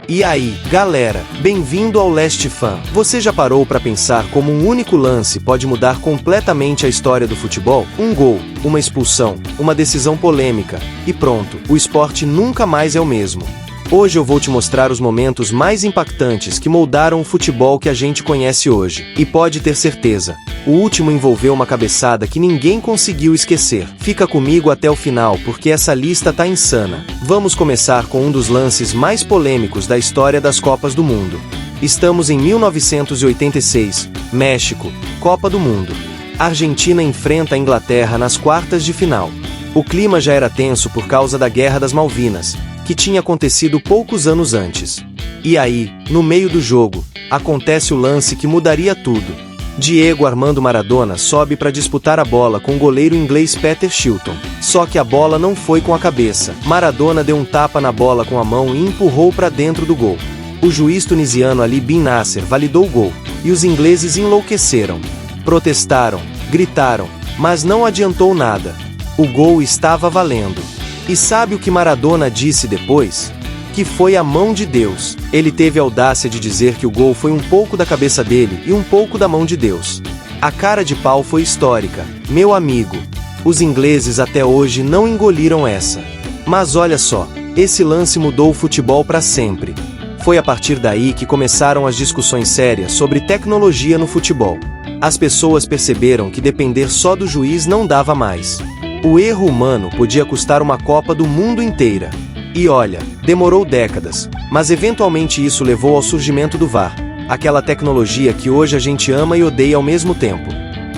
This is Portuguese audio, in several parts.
E aí, galera, bem-vindo ao Last Fan. Você já parou para pensar como um único lance pode mudar completamente a história do futebol? Um gol, uma expulsão, uma decisão polêmica, e pronto, o esporte nunca mais é o mesmo. Hoje eu vou te mostrar os momentos mais impactantes que moldaram o futebol que a gente conhece hoje. E pode ter certeza, o último envolveu uma cabeçada que ninguém conseguiu esquecer. Fica comigo até o final porque essa lista tá insana. Vamos começar com um dos lances mais polêmicos da história das Copas do Mundo. Estamos em 1986, México, Copa do Mundo. A Argentina enfrenta a Inglaterra nas quartas de final. O clima já era tenso por causa da Guerra das Malvinas, que tinha acontecido poucos anos antes. E aí, no meio do jogo, acontece o lance que mudaria tudo. Diego Armando Maradona sobe para disputar a bola com o goleiro inglês Peter Shilton. Só que a bola não foi com a cabeça. Maradona deu um tapa na bola com a mão e empurrou para dentro do gol. O juiz tunisiano Ali Bin Nasser validou o gol, e os ingleses enlouqueceram. Protestaram, gritaram, mas não adiantou nada. O gol estava valendo. E sabe o que Maradona disse depois? Que foi a mão de Deus. Ele teve a audácia de dizer que o gol foi um pouco da cabeça dele e um pouco da mão de Deus. A cara de pau foi histórica, meu amigo. Os ingleses até hoje não engoliram essa. Mas olha só, esse lance mudou o futebol para sempre. Foi a partir daí que começaram as discussões sérias sobre tecnologia no futebol. As pessoas perceberam que depender só do juiz não dava mais. O erro humano podia custar uma Copa do Mundo inteira. E olha, demorou décadas, mas eventualmente isso levou ao surgimento do VAR, aquela tecnologia que hoje a gente ama e odeia ao mesmo tempo.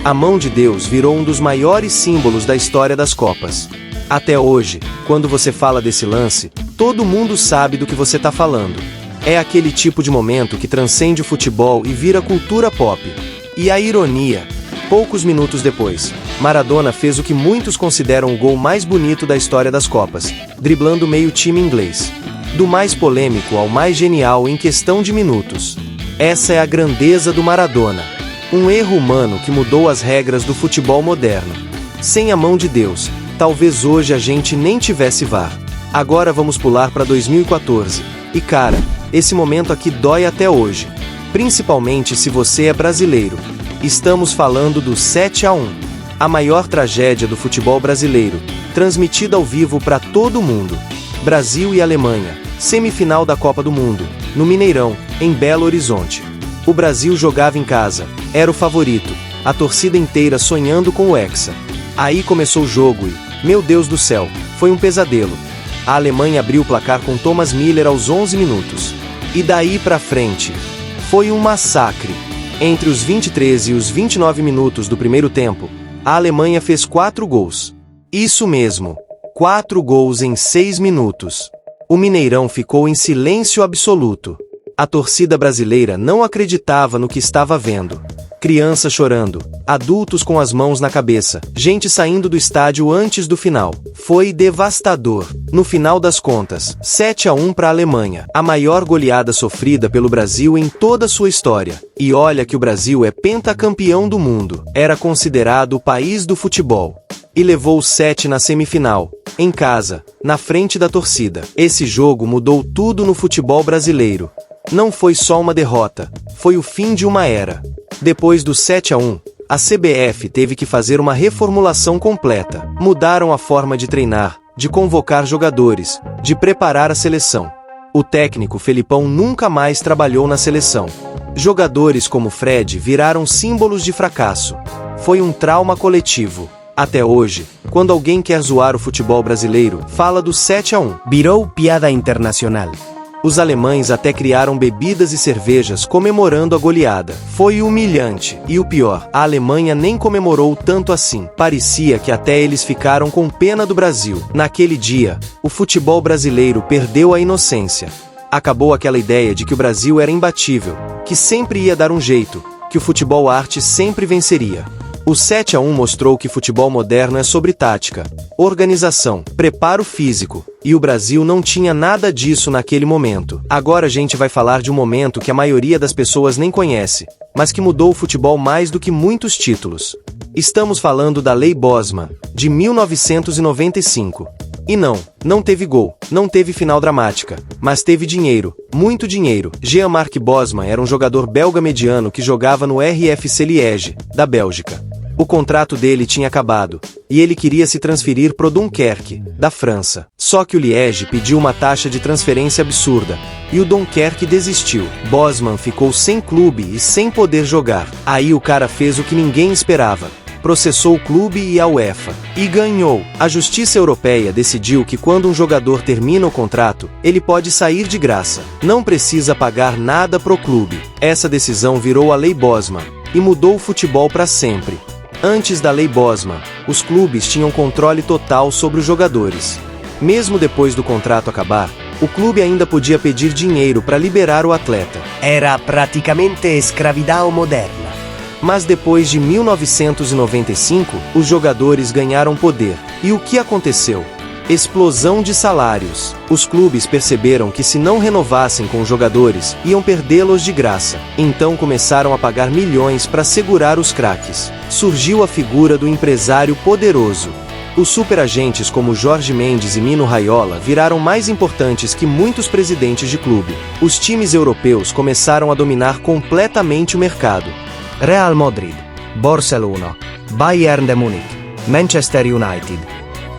A mão de Deus virou um dos maiores símbolos da história das Copas. Até hoje, quando você fala desse lance, todo mundo sabe do que você está falando. É aquele tipo de momento que transcende o futebol e vira cultura pop. E a ironia... Poucos minutos depois, Maradona fez o que muitos consideram o gol mais bonito da história das Copas, driblando meio time inglês. Do mais polêmico ao mais genial em questão de minutos. Essa é a grandeza do Maradona. Um erro humano que mudou as regras do futebol moderno. Sem a mão de Deus, talvez hoje a gente nem tivesse VAR. Agora vamos pular para 2014. E cara, esse momento aqui dói até hoje. Principalmente se você é brasileiro. Estamos falando do 7-1, a maior tragédia do futebol brasileiro, transmitida ao vivo para todo mundo. Brasil e Alemanha, semifinal da Copa do Mundo, no Mineirão, em Belo Horizonte. O Brasil jogava em casa, era o favorito, a torcida inteira sonhando com o Hexa. Aí começou o jogo e, meu Deus do céu, foi um pesadelo. A Alemanha abriu o placar com Thomas Müller aos 11 minutos. E daí pra frente, foi um massacre. Entre os 23 e os 29 minutos do primeiro tempo, a Alemanha fez 4 gols. Isso mesmo, 4 gols em 6 minutos. O Mineirão ficou em silêncio absoluto. A torcida brasileira não acreditava no que estava vendo. Crianças chorando, adultos com as mãos na cabeça, gente saindo do estádio antes do final. Foi devastador. No final das contas, 7-1 para a Alemanha, a maior goleada sofrida pelo Brasil em toda a sua história. E olha que o Brasil é pentacampeão do mundo. Era considerado o país do futebol. E levou o 7 na semifinal, em casa, na frente da torcida. Esse jogo mudou tudo no futebol brasileiro. Não foi só uma derrota, foi o fim de uma era. Depois do 7-1, a CBF teve que fazer uma reformulação completa. Mudaram a forma de treinar, de convocar jogadores, de preparar a seleção. O técnico Felipão nunca mais trabalhou na seleção. Jogadores como Fred viraram símbolos de fracasso. Foi um trauma coletivo. Até hoje, quando alguém quer zoar o futebol brasileiro, fala do 7-1. Virou piada internacional. Os alemães até criaram bebidas e cervejas comemorando a goleada. Foi humilhante. E o pior, a Alemanha nem comemorou tanto assim. Parecia que até eles ficaram com pena do Brasil. Naquele dia, o futebol brasileiro perdeu a inocência. Acabou aquela ideia de que o Brasil era imbatível, que sempre ia dar um jeito, que o futebol arte sempre venceria. O 7-1 mostrou que futebol moderno é sobre tática, organização, preparo físico, e o Brasil não tinha nada disso naquele momento. Agora a gente vai falar de um momento que a maioria das pessoas nem conhece, mas que mudou o futebol mais do que muitos títulos. Estamos falando da Lei Bosman, de 1995. E não teve gol, não teve final dramática, mas teve dinheiro, muito dinheiro. Jean-Marc Bosman era um jogador belga mediano que jogava no RFC Liège, da Bélgica. O contrato dele tinha acabado, e ele queria se transferir pro Dunkerque, da França. Só que o Liège pediu uma taxa de transferência absurda, e o Dunkerque desistiu. Bosman ficou sem clube e sem poder jogar. Aí o cara fez o que ninguém esperava. Processou o clube e a UEFA. E ganhou. A Justiça Europeia decidiu que quando um jogador termina o contrato, ele pode sair de graça. Não precisa pagar nada pro clube. Essa decisão virou a Lei Bosman, e mudou o futebol para sempre. Antes da Lei Bosman, os clubes tinham controle total sobre os jogadores. Mesmo depois do contrato acabar, o clube ainda podia pedir dinheiro para liberar o atleta. Era praticamente escravidão moderna. Mas depois de 1995, os jogadores ganharam poder. E o que aconteceu? Explosão de salários. Os clubes perceberam que se não renovassem com os jogadores, iam perdê-los de graça. Então começaram a pagar milhões para segurar os craques. Surgiu a figura do empresário poderoso. Os superagentes como Jorge Mendes e Mino Raiola viraram mais importantes que muitos presidentes de clube. Os times europeus começaram a dominar completamente o mercado. Real Madrid, Barcelona, Bayern de Munique, Manchester United.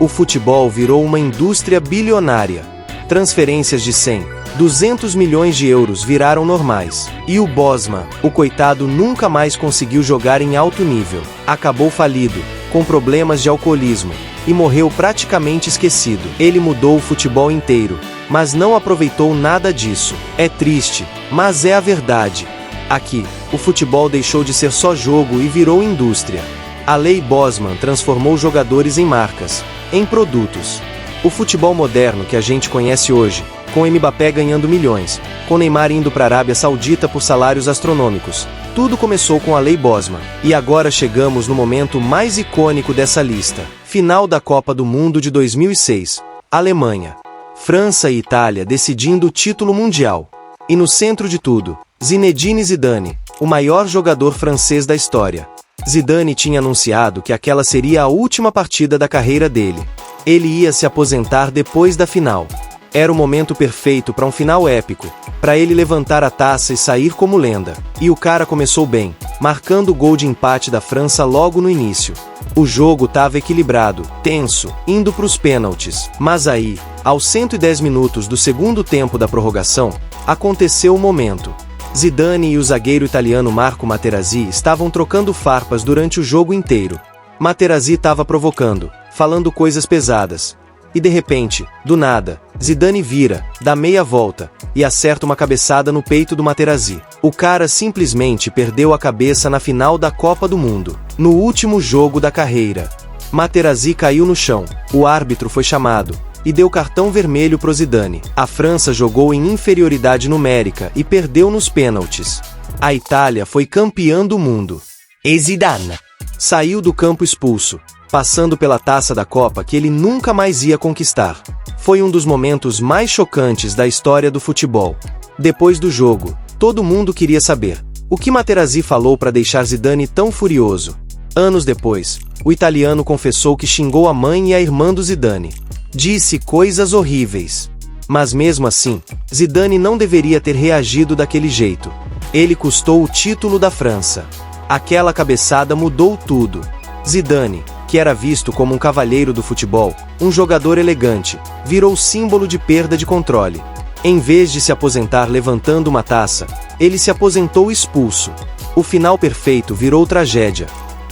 O futebol virou uma indústria bilionária. Transferências de 100, 200 milhões de euros viraram normais. E o Bosman, o coitado, nunca mais conseguiu jogar em alto nível. Acabou falido, com problemas de alcoolismo, e morreu praticamente esquecido. Ele mudou o futebol inteiro, mas não aproveitou nada disso. É triste, mas é a verdade. Aqui, o futebol deixou de ser só jogo e virou indústria. A Lei Bosman transformou jogadores em marcas, em produtos. O futebol moderno que a gente conhece hoje, com Mbappé ganhando milhões, com Neymar indo para a Arábia Saudita por salários astronômicos. Tudo começou com a Lei Bosman. E agora chegamos no momento mais icônico dessa lista. Final da Copa do Mundo de 2006. Alemanha, França e Itália decidindo o título mundial. E no centro de tudo, Zinedine Zidane, o maior jogador francês da história. Zidane tinha anunciado que aquela seria a última partida da carreira dele. Ele ia se aposentar depois da final. Era o momento perfeito para um final épico, para ele levantar a taça e sair como lenda. E o cara começou bem, marcando o gol de empate da França logo no início. O jogo estava equilibrado, tenso, indo para os pênaltis. Mas aí, aos 110 minutos do segundo tempo da prorrogação, aconteceu o momento. Zidane e o zagueiro italiano Marco Materazzi estavam trocando farpas durante o jogo inteiro. Materazzi estava provocando, falando coisas pesadas. E de repente, do nada, Zidane vira, dá meia volta, e acerta uma cabeçada no peito do Materazzi. O cara simplesmente perdeu a cabeça na final da Copa do Mundo, no último jogo da carreira. Materazzi caiu no chão, o árbitro foi chamado, e deu cartão vermelho pro Zidane. A França jogou em inferioridade numérica e perdeu nos pênaltis. A Itália foi campeã do mundo. E Zidane saiu do campo expulso, passando pela taça da Copa que ele nunca mais ia conquistar. Foi um dos momentos mais chocantes da história do futebol. Depois do jogo, todo mundo queria saber o que Materazzi falou para deixar Zidane tão furioso. Anos depois, o italiano confessou que xingou a mãe e a irmã do Zidane. Disse coisas horríveis. Mas mesmo assim, Zidane não deveria ter reagido daquele jeito. Ele custou o título da França. Aquela cabeçada mudou tudo. Zidane, que era visto como um cavalheiro do futebol, um jogador elegante, virou símbolo de perda de controle. Em vez de se aposentar levantando uma taça, ele se aposentou expulso. O final perfeito virou tragédia.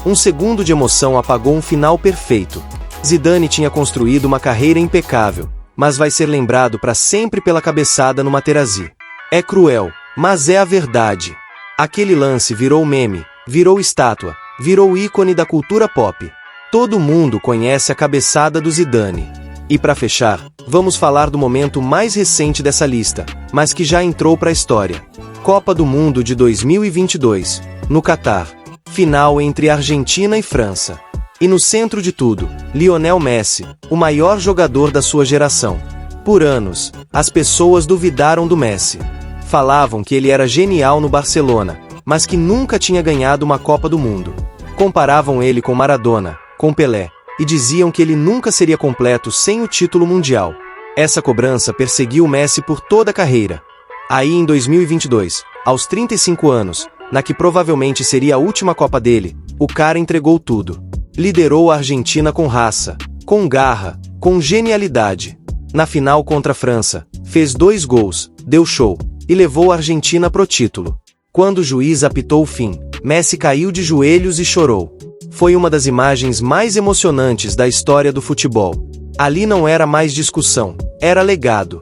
Um segundo de emoção apagou um final perfeito. Zidane tinha construído uma carreira impecável, mas vai ser lembrado para sempre pela cabeçada no Materazzi. É cruel, mas é a verdade. Aquele lance virou meme, virou estátua, virou ícone da cultura pop. Todo mundo conhece a cabeçada do Zidane. E para fechar, vamos falar do momento mais recente dessa lista, mas que já entrou para a história. Copa do Mundo de 2022, no Catar. Final entre Argentina e França. E no centro de tudo, Lionel Messi, o maior jogador da sua geração. Por anos, as pessoas duvidaram do Messi. Falavam que ele era genial no Barcelona, mas que nunca tinha ganhado uma Copa do Mundo. Comparavam ele com Maradona, com Pelé, e diziam que ele nunca seria completo sem o título mundial. Essa cobrança perseguiu Messi por toda a carreira. Aí em 2022, aos 35 anos, na que provavelmente seria a última Copa dele, o cara entregou tudo. Liderou a Argentina com raça, com garra, com genialidade. Na final contra a França, fez 2 gols, deu show, e levou a Argentina pro título. Quando o juiz apitou o fim, Messi caiu de joelhos e chorou. Foi uma das imagens mais emocionantes da história do futebol. Ali não era mais discussão, era legado.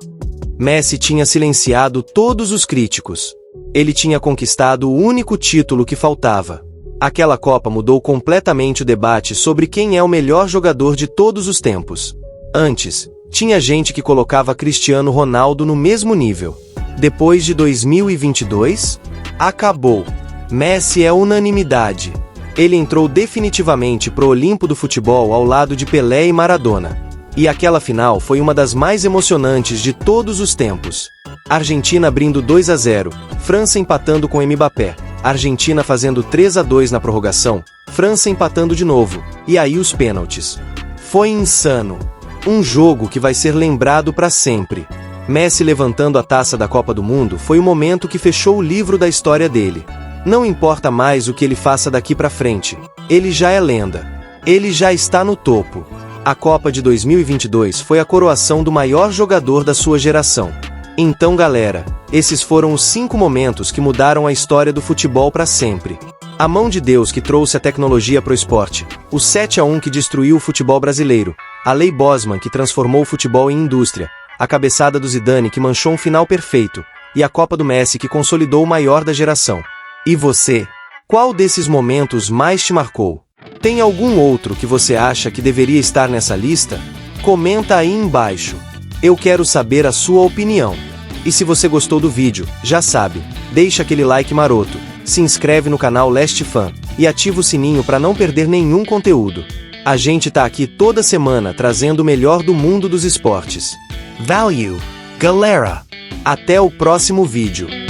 Messi tinha silenciado todos os críticos. Ele tinha conquistado o único título que faltava. Aquela Copa mudou completamente o debate sobre quem é o melhor jogador de todos os tempos. Antes, tinha gente que colocava Cristiano Ronaldo no mesmo nível. Depois de 2022, acabou. Messi é unanimidade. Ele entrou definitivamente pro Olimpo do futebol ao lado de Pelé e Maradona. E aquela final foi uma das mais emocionantes de todos os tempos. Argentina abrindo 2-0, França empatando com Mbappé, Argentina fazendo 3-2 na prorrogação, França empatando de novo, e aí os pênaltis. Foi insano. Um jogo que vai ser lembrado para sempre. Messi levantando a taça da Copa do Mundo foi o momento que fechou o livro da história dele. Não importa mais o que ele faça daqui para frente, ele já é lenda. Ele já está no topo. A Copa de 2022 foi a coroação do maior jogador da sua geração. Então galera, esses foram os 5 momentos que mudaram a história do futebol para sempre. A mão de Deus que trouxe a tecnologia pro esporte, o 7-1 que destruiu o futebol brasileiro, a Lei Bosman que transformou o futebol em indústria, a cabeçada do Zidane que manchou um final perfeito, e a Copa do Messi que consolidou o maior da geração. E você? Qual desses momentos mais te marcou? Tem algum outro que você acha que deveria estar nessa lista? Comenta aí embaixo. Eu quero saber a sua opinião. E se você gostou do vídeo, já sabe, deixa aquele like maroto, se inscreve no canal Last Fan e ativa o sininho para não perder nenhum conteúdo. A gente tá aqui toda semana trazendo o melhor do mundo dos esportes. Valeu, galera! Até o próximo vídeo.